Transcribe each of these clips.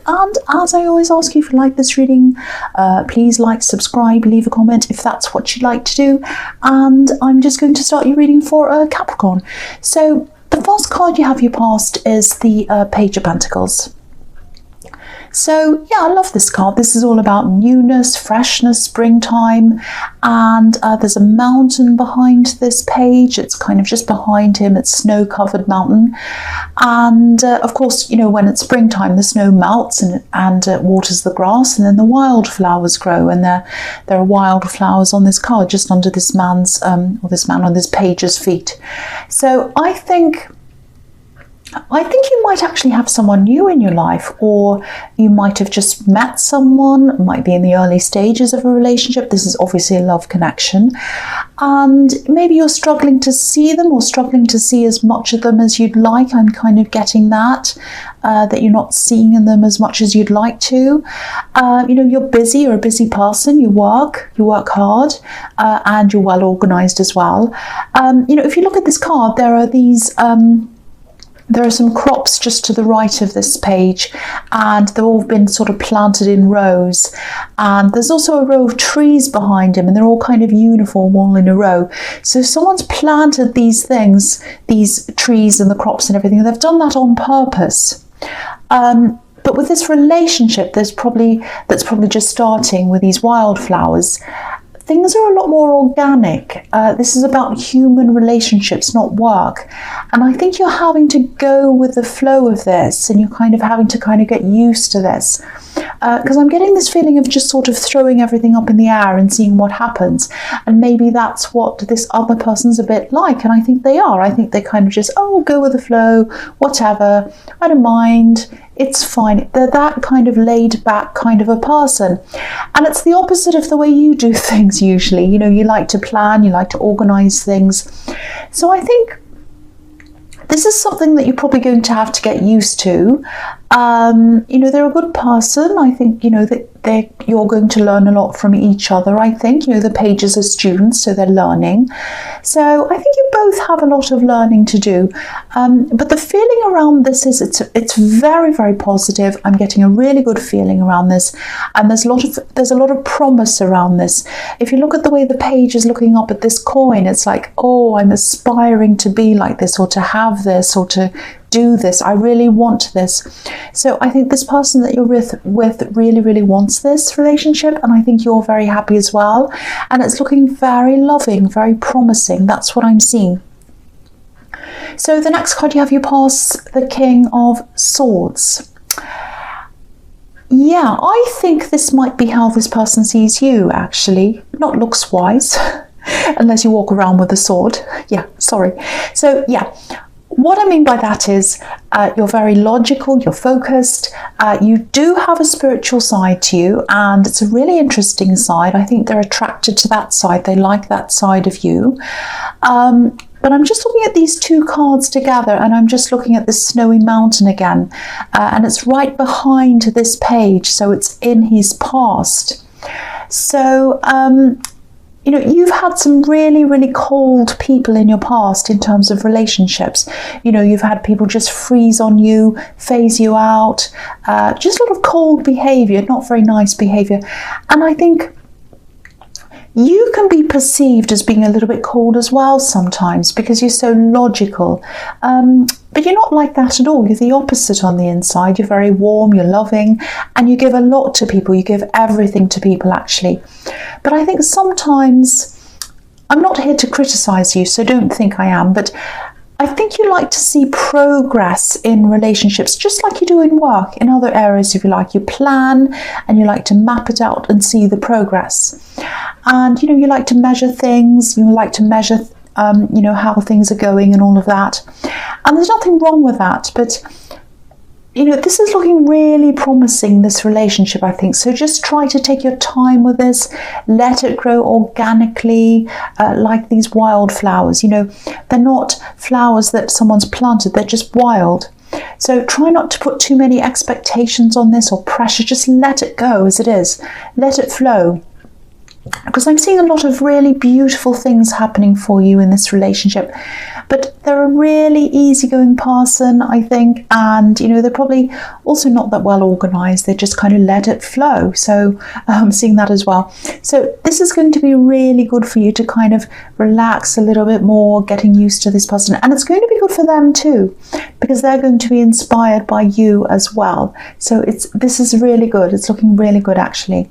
And as I always ask you, if you like this reading, please like, subscribe, leave a comment if that's what you'd like to do. And I'm just going to start your reading for Capricorn. So the first card you have your past is the Page of Pentacles. So yeah, I love this card. This is all about newness, freshness, springtime, and there's a mountain behind this page. It's kind of just behind him. It's snow-covered mountain, and of course, you know, when it's springtime, the snow melts and waters the grass, and then the wildflowers grow. And there are wildflowers on this card, just under this man's or this man on this page's feet. So I think you might actually have someone new in your life, or you might have just met someone, might be in the early stages of a relationship. This is obviously a love connection, and maybe you're struggling to see them, or struggling to see as much of them as you'd like. I'm kind of getting that you're not seeing in them as much as you'd like to. You know, you're busy, you're a busy person, you work hard, and you're well organized as well. You know, if you look at this card, there are these there are some crops just to the right of this page, and they've all been sort of planted in rows. And there's also a row of trees behind him, and they're all kind of uniform, all in a row. So someone's planted these things, these trees and the crops and everything, and they've done that on purpose. But with this relationship, that's probably just starting with these wildflowers, things are a lot more organic. This is about human relationships, not work. And I think you're having to go with the flow of this, and you're kind of having to get used to this. Because I'm getting this feeling of just sort of throwing everything up in the air and seeing what happens. And maybe that's what this other person's a bit like. And I think they are. I think they kind of just, oh, go with the flow, whatever, I don't mind, it's fine. They're that kind of laid back kind of a person. And it's the opposite of the way you do things usually. You know, you like to plan, you like to organize things. So I think this is something that you're probably going to have to get used to. You know, they're a good person. I think, you know, that you're going to learn a lot from each other. I think, you know, the pages are students, so they're learning. So I think you both have a lot of learning to do. But the feeling around this is it's very, very positive. I'm getting a really good feeling around this, and there's a lot of promise around this. If you look at the way the page is looking up at this coin, it's like, oh, I'm aspiring to be like this, or to have this, or to do this. I really want this. So I think this person that you're with really, really wants this relationship, and I think you're very happy as well. And it's looking very loving, very promising. That's what I'm seeing. So the next card you have your past, the King of Swords. Yeah, I think this might be how this person sees you, actually. Not looks-wise, unless you walk around with a sword. Yeah, sorry. So yeah, what I mean by that is you're very logical, you're focused, you do have a spiritual side to you, and it's a really interesting side. I think they're attracted to that side, they like that side of you. But I'm just looking at these two cards together, and I'm just looking at this snowy mountain again, and it's right behind this page, so it's in his past. So you know, you've had some really, really cold people in your past in terms of relationships. You know, you've had people just freeze on you, phase you out, just a lot of cold behaviour, not very nice behaviour. And I think you can be perceived as being a little bit cold as well sometimes, because you're so logical. But you're not like that at all. You're the opposite on the inside. You're very warm, you're loving, and you give a lot to people. You give everything to people, actually. But I think sometimes, I'm not here to criticise you, so don't think I am, but I think you like to see progress in relationships, just like you do in work, in other areas, if you like. You plan, and you like to map it out and see the progress. And, you know, you like to measure things, you like to measure you know, how things are going and all of that. And there's nothing wrong with that, but you know, this is looking really promising, this relationship, I think. So just try to take your time with this, let it grow organically, like these wildflowers. You know, they're not flowers that someone's planted, they're just wild. So try not to put too many expectations on this or pressure, just let it go as it is, let it flow. Because I'm seeing a lot of really beautiful things happening for you in this relationship. but they're a really easygoing person, I think, and they're probably also not that well organized. They just kind of let it flow. So I'm seeing that as well. So this is going to be really good for you to kind of relax a little bit more, getting used to this person, and it's going to be good for them too, because they're going to be inspired by you as well. So this is really good. It's looking really good, actually.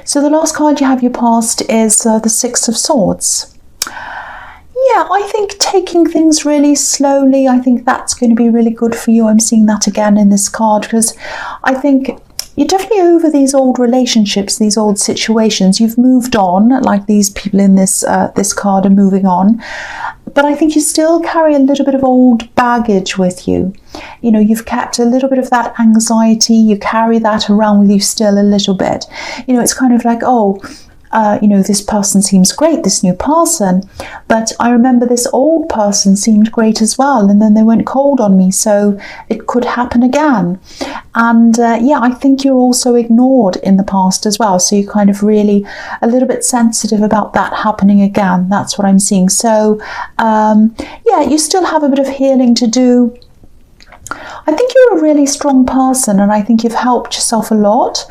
So the last card you have your past is the Six of Swords. Yeah, I think taking things really slowly, I think that's going to be really good for you. I'm seeing that again in this card, because I think you're definitely over these old relationships, these old situations. You've moved on, like these people in this card are moving on. But I think you still carry a little bit of old baggage with you. You've kept a little bit of that anxiety. You carry that around with you still a little bit. It's kind of like, this person seems great, this new person, but I remember this old person seemed great as well, and then they went cold on me, so it could happen again. And I think you're also ignored in the past as well, so you're kind of really a little bit sensitive about that happening again. That's what I'm seeing. So you still have a bit of healing to do. I think you're a really strong person, and I think you've helped yourself a lot.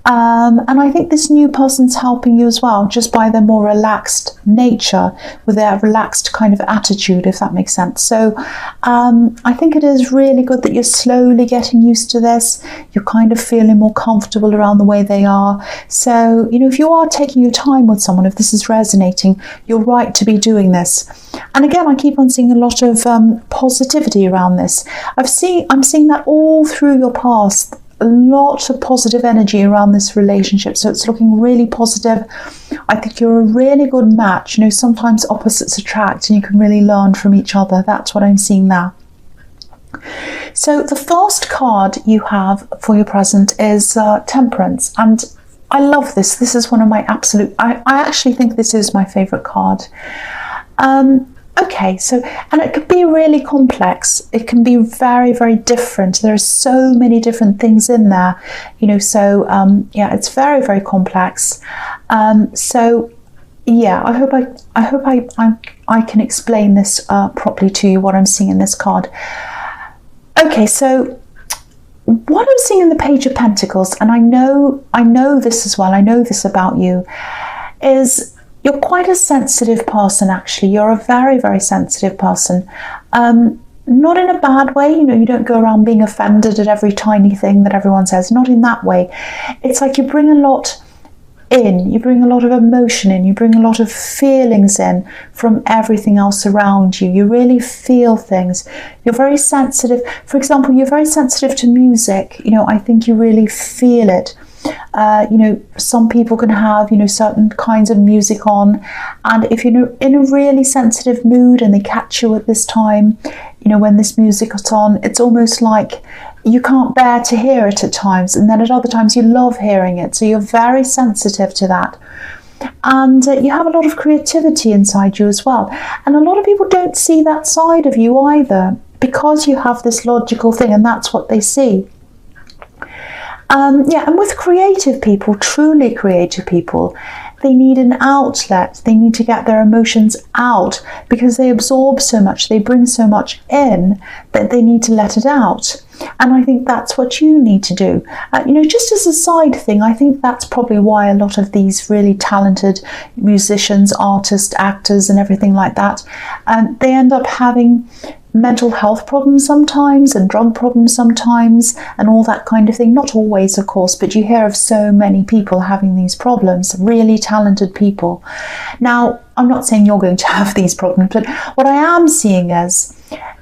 And I think this new person's helping you as well, just by their more relaxed nature, with their relaxed kind of attitude, if that makes sense. So I think it is really good that you're slowly getting used to this. You're kind of feeling more comfortable around the way they are. So, if you are taking your time with someone, if this is resonating, you're right to be doing this. And again, I keep on seeing a lot of positivity around this. I'm seeing that all through your past. A lot of positive energy around this relationship, so it's looking really positive. I think you're a really good match. Sometimes opposites attract, and you can really learn from each other. That's what I'm seeing there. So the first card you have for your present is Temperance, and I love this. This is one of my absolute, I actually think this is my favorite card. Okay, so, and it can be really complex. It can be very, very different. There are so many different things in there, it's very, very complex. I hope I can explain this properly to you, what I'm seeing in this card. Okay, so what I'm seeing in the Page of Pentacles, and I know this as well, I know this about you, is you're quite a sensitive person, actually. You're a very, very sensitive person. Not in a bad way, you don't go around being offended at every tiny thing that everyone says. Not in that way. It's like you bring a lot in. You bring a lot of emotion in. You bring a lot of feelings in from everything else around you. You really feel things. You're very sensitive. For example, you're very sensitive to music. I think you really feel it. Some people can have, certain kinds of music on, and if you're in a really sensitive mood and they catch you at this time, when this music is on, it's almost like you can't bear to hear it at times, and then at other times you love hearing it. So you're very sensitive to that. And you have a lot of creativity inside you as well. And a lot of people don't see that side of you either, because you have this logical thing, and that's what they see. And with creative people, truly creative people, they need an outlet. They need to get their emotions out, because they absorb so much, they bring so much in, that they need to let it out. And I think that's what you need to do. Just as a side thing, I think that's probably why a lot of these really talented musicians, artists, actors and everything like that, they end up having mental health problems sometimes, and drug problems sometimes, and all that kind of thing. Not always, of course, but you hear of so many people having these problems, really talented people. Now, I'm not saying you're going to have these problems, but what I am seeing is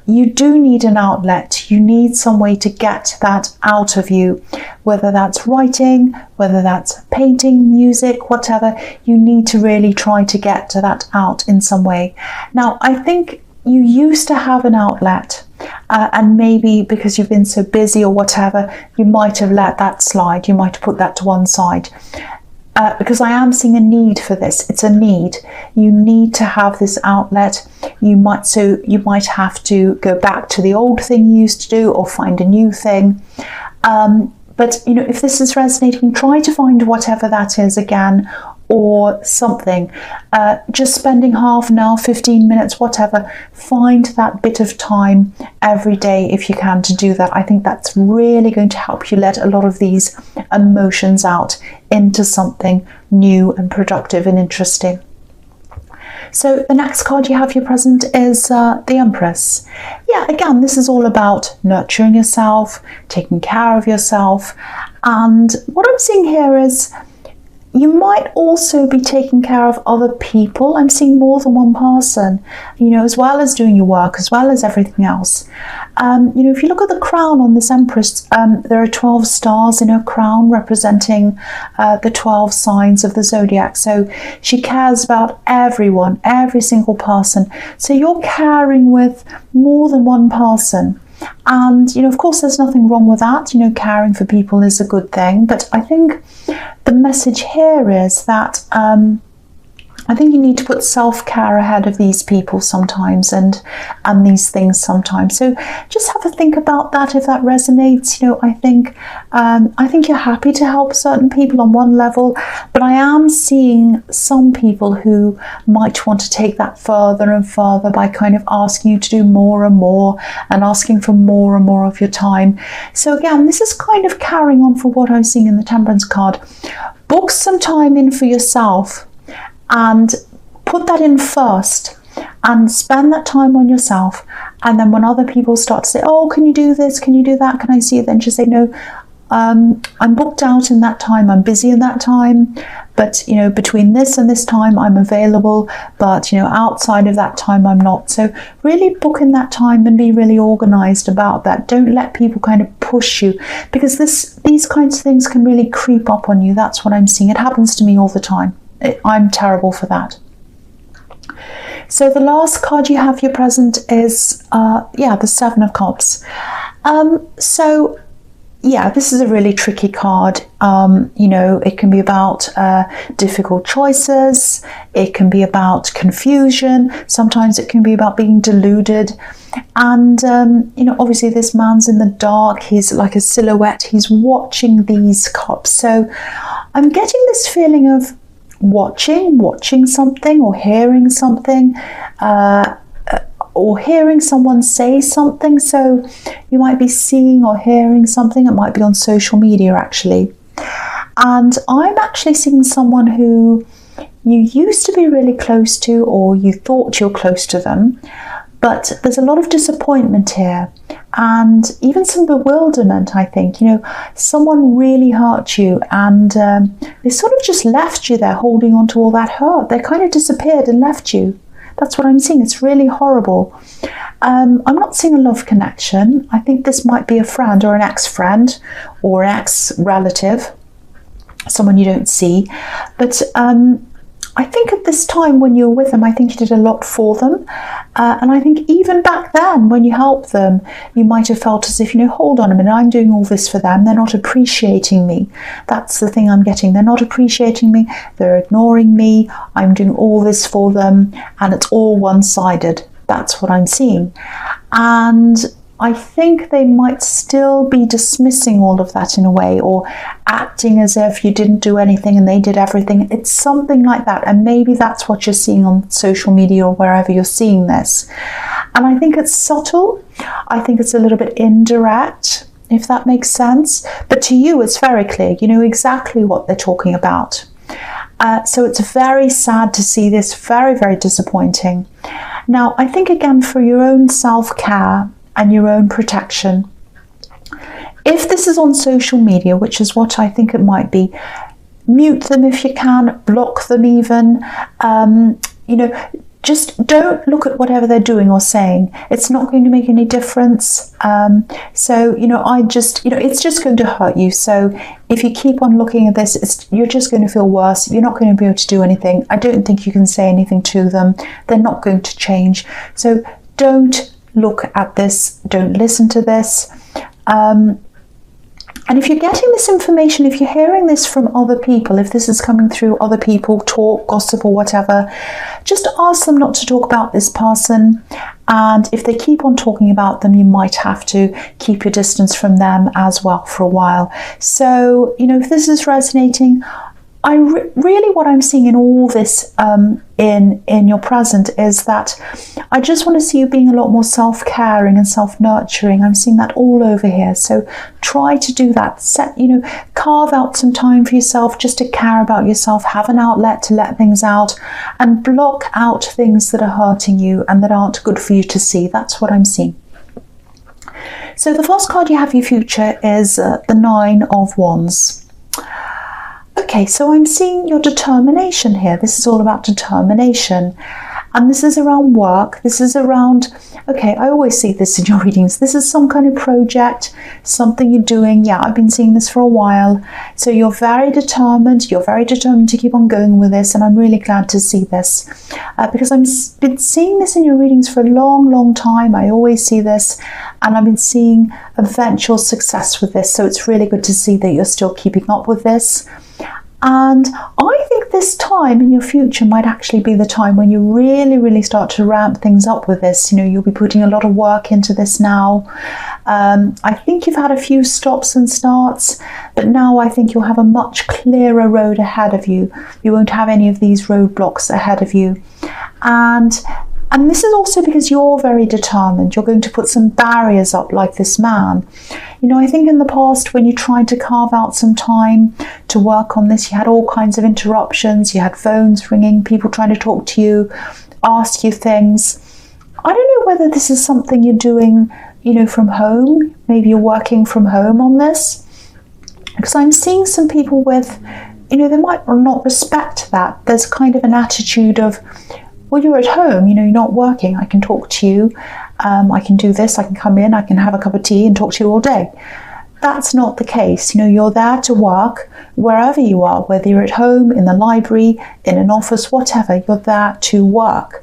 you do need an outlet. You need some way to get that out of you, whether that's writing, whether that's painting, music, whatever. You need to really try to get that out in some way. Now, I think you used to have an outlet, and maybe because you've been so busy or whatever, you might have let that slide. You might have put that to one side. Because I am seeing a need for this. It's a need. You need to have this outlet. You might have to go back to the old thing you used to do, or find a new thing. But if this is resonating, try to find whatever that is again, or something. Just spending half an hour, 15 minutes, whatever. Find that bit of time every day if you can to do that. I think that's really going to help you let a lot of these emotions out into something new and productive and interesting. So the next card you have here present is the Empress. Yeah, again, this is all about nurturing yourself, taking care of yourself. And what I'm seeing here is you might also be taking care of other people. I'm seeing more than one person, as well as doing your work, as well as everything else. If you look at the crown on this Empress, there are 12 stars in her crown representing the 12 signs of the zodiac. So she cares about everyone, every single person. So you're caring with more than one person. And, of course, there's nothing wrong with that. Caring for people is a good thing. But I think the message here is that I think you need to put self-care ahead of these people sometimes and these things sometimes. So just have a think about that if that resonates. I think you're happy to help certain people on one level, but I am seeing some people who might want to take that further and further by kind of asking you to do more and more and asking for more and more of your time. So again, this is kind of carrying on for what I'm seeing in the Temperance card. Book some time in for yourself and put that in first and spend that time on yourself. And then when other people start to say, oh, can you do this? Can you do that? Can I see it? Then just say, no, I'm booked out in that time. I'm busy in that time. But, between this and this time, I'm available. But, outside of that time, I'm not. So really book in that time and be really organized about that. Don't let people kind of push you, because these kinds of things can really creep up on you. That's what I'm seeing. It happens to me all the time. I'm terrible for that. So the last card you have here present is the Seven of Cups. This is a really tricky card. It can be about difficult choices. It can be about confusion. Sometimes it can be about being deluded. And, obviously this man's in the dark. He's like a silhouette. He's watching these cups. So I'm getting this feeling of watching something or hearing something, or hearing someone say something. So you might be seeing or hearing something. It might be on social media actually. And I'm actually seeing someone who you used to be really close to, or you thought you're close to them, but there's a lot of disappointment here and even some bewilderment, I think. Someone really hurt you and they sort of just left you there holding on to all that hurt. They kind of disappeared and left you. That's what I'm seeing. It's really horrible. I'm not seeing a love connection. I think this might be a friend or an ex-friend or an ex-relative, someone you don't see. But I think at this time when you were with them, I think you did a lot for them. And I think even back then when you helped them, you might have felt as if, hold on a minute, I'm doing all this for them. They're not appreciating me. That's the thing I'm getting. They're not appreciating me. They're ignoring me. I'm doing all this for them. And it's all one-sided. That's what I'm seeing. And I think they might still be dismissing all of that in a way, or acting as if you didn't do anything and they did everything. It's something like that. And maybe that's what you're seeing on social media or wherever you're seeing this. And I think it's subtle. I think it's a little bit indirect, if that makes sense. But to you, it's very clear. You know exactly what they're talking about. So it's very sad to see this, very, very disappointing. Now, I think, again, for your own self-care and your own protection, if this is on social media, which is what I think it might be, mute them if you can, block them even, just don't look at whatever they're doing or saying. It's not going to make any difference. It's just going to hurt you. So if you keep on looking at this, you're just going to feel worse. You're not going to be able to do anything. I don't think you can say anything to them. They're not going to change. So don't look at this. Don't listen to this. And if you're getting this information, if you're hearing this from other people, if this is coming through other people, talk, gossip or whatever, just ask them not to talk about this person. And if they keep on talking about them, you might have to keep your distance from them as well for a while. So, if this is resonating, really what I'm seeing in all this in your present is that I just want to see you being a lot more self-caring and self-nurturing. I'm seeing that all over here. So try to do that. Carve out some time for yourself just to care about yourself. Have an outlet to let things out and block out things that are hurting you and that aren't good for you to see. That's what I'm seeing. So the first card you have for your future is the Nine of Wands. Okay, so I'm seeing your determination here. This is all about determination. And this is around work. This is around, okay, I always see this in your readings. This is some kind of project, something you're doing. Yeah, I've been seeing this for a while. So you're very determined. You're very determined to keep on going with this. And I'm really glad to see this because I've been seeing this in your readings for a long, long time. I always see this. And I've been seeing eventual success with this. So it's really good to see that you're still keeping up with this. And I think this time in your future might actually be the time when you really, really start to ramp things up with this. You'll be putting a lot of work into this now. I think you've had a few stops and starts, but now I think you'll have a much clearer road ahead of you. You won't have any of these roadblocks ahead of you. And this is also because you're very determined. You're going to put some barriers up like this man. I think in the past when you tried to carve out some time to work on this, you had all kinds of interruptions. You had phones ringing, people trying to talk to you, ask you things. I don't know whether this is something you're doing, from home. Maybe you're working from home on this. Because I'm seeing some people with, they might not respect that. There's kind of an attitude of, well, you're at home, you're not working. I can talk to you. I can do this. I can come in. I can have a cup of tea and talk to you all day. That's not the case. You're there to work wherever you are, whether you're at home, in the library, in an office, whatever, you're there to work.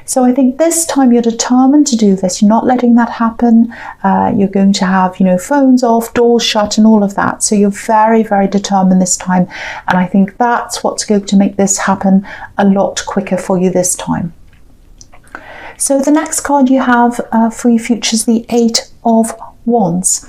So I think this time you're determined to do this. You're not letting that happen. You're going to have, phones off, doors shut and all of that. So you're very, very determined this time. And I think that's what's going to make this happen a lot quicker for you this time. So the next card you have for your future is the Eight of Wands.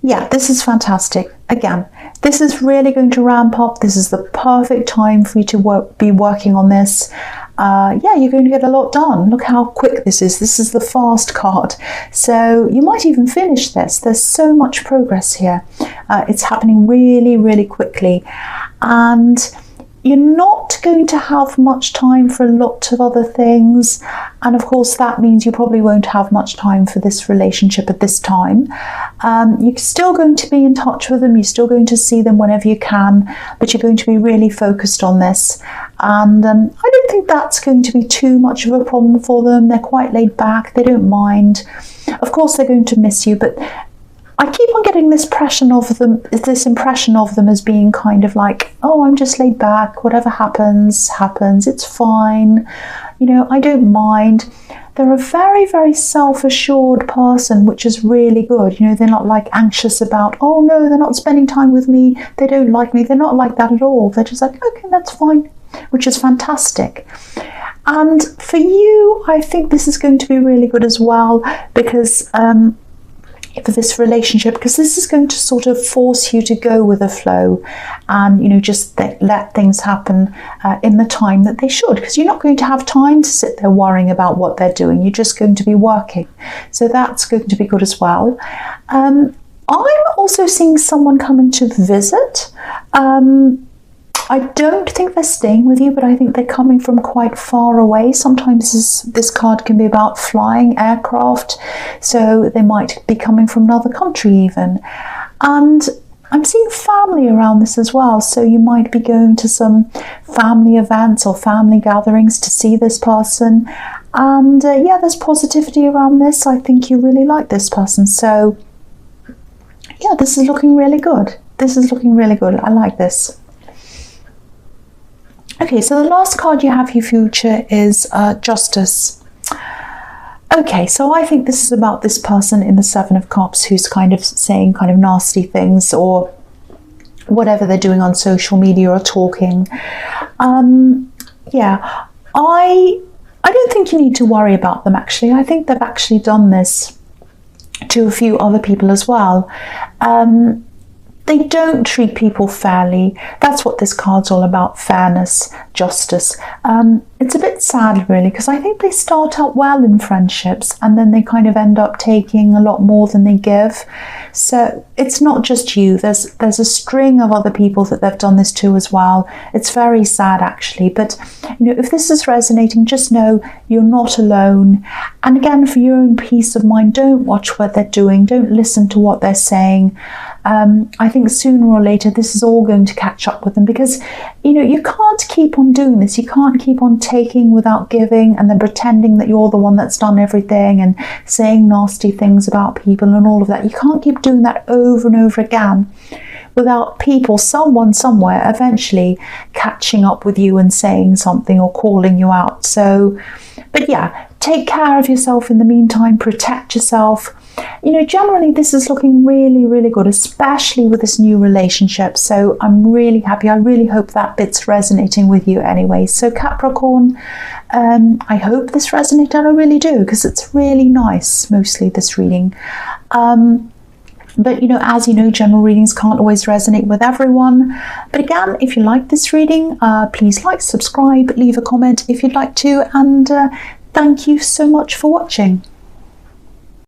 Yeah, this is fantastic. Again, this is really going to ramp up. This is the perfect time for you to be working on this. Yeah, you're going to get a lot done. Look how quick this is. This is the fast card. So you might even finish this. There's so much progress here. It's happening really, really quickly. And you're not going to have much time for a lot of other things. And of course, that means you probably won't have much time for this relationship at this time. You're still going to be in touch with them. You're still going to see them whenever you can, but you're going to be really focused on this. And I don't think that's going to be too much of a problem for them. They're quite laid back. They don't mind. Of course, they're going to miss you, but I keep on getting this impression of them as being kind of like, oh, I'm just laid back. Whatever happens, happens. It's fine. I don't mind. They're a very, very self-assured person, which is really good. They're not like anxious about, oh no, they're not spending time with me. They don't like me. They're not like that at all. They're just like, okay, that's fine, which is fantastic. And for you, I think this is going to be really good as well because for this relationship, because this is going to sort of force you to go with the flow and just let things happen in the time that they should, because you're not going to have time to sit there worrying about what they're doing. You're just going to be working, so that's going to be good as well. I'm also seeing someone coming to visit. I don't think they're staying with you, but I think they're coming from quite far away. Sometimes this card can be about flying aircraft, so they might be coming from another country even. And I'm seeing family around this as well, so you might be going to some family events or family gatherings to see this person. And yeah, there's positivity around this. I think you really like this person. So yeah, this is looking really good. This is looking really good. I like this. Okay, so the last card you have for your future is Justice. Okay, so I think this is about this person in the Seven of Cups who's kind of saying kind of nasty things or whatever they're doing on social media or talking. Yeah, I don't think you need to worry about them actually. I think they've actually done this to a few other people as well. they don't treat people fairly. That's what this card's all about, fairness, justice. It's a bit sad, really, because I think they start out well in friendships and then they kind of end up taking a lot more than they give. So it's not just you. There's a string of other people that they've done this to as well. It's very sad, actually. But, you know, if this is resonating, just know you're not alone. And again, for your own peace of mind, don't watch what they're doing. Don't listen to what they're saying. I think sooner or later this is all going to catch up with them, because, you know, you can't keep on doing this. You can't keep on taking without giving and then pretending that you're the one that's done everything and saying nasty things about people and all of that. You can't keep doing that over and over again without people, someone somewhere, eventually catching up with you and saying something or calling you out. So, but yeah, take care of yourself in the meantime, protect yourself. You know, generally this is looking really, really good, especially with this new relationship. So I'm really happy. I really hope that bit's resonating with you anyway. So Capricorn, I hope this resonated. I really do, because it's really nice, mostly this reading. But, you know, as you know, general readings can't always resonate with everyone. But again, if you like this reading, please like, subscribe, leave a comment if you'd like to. And thank you so much for watching.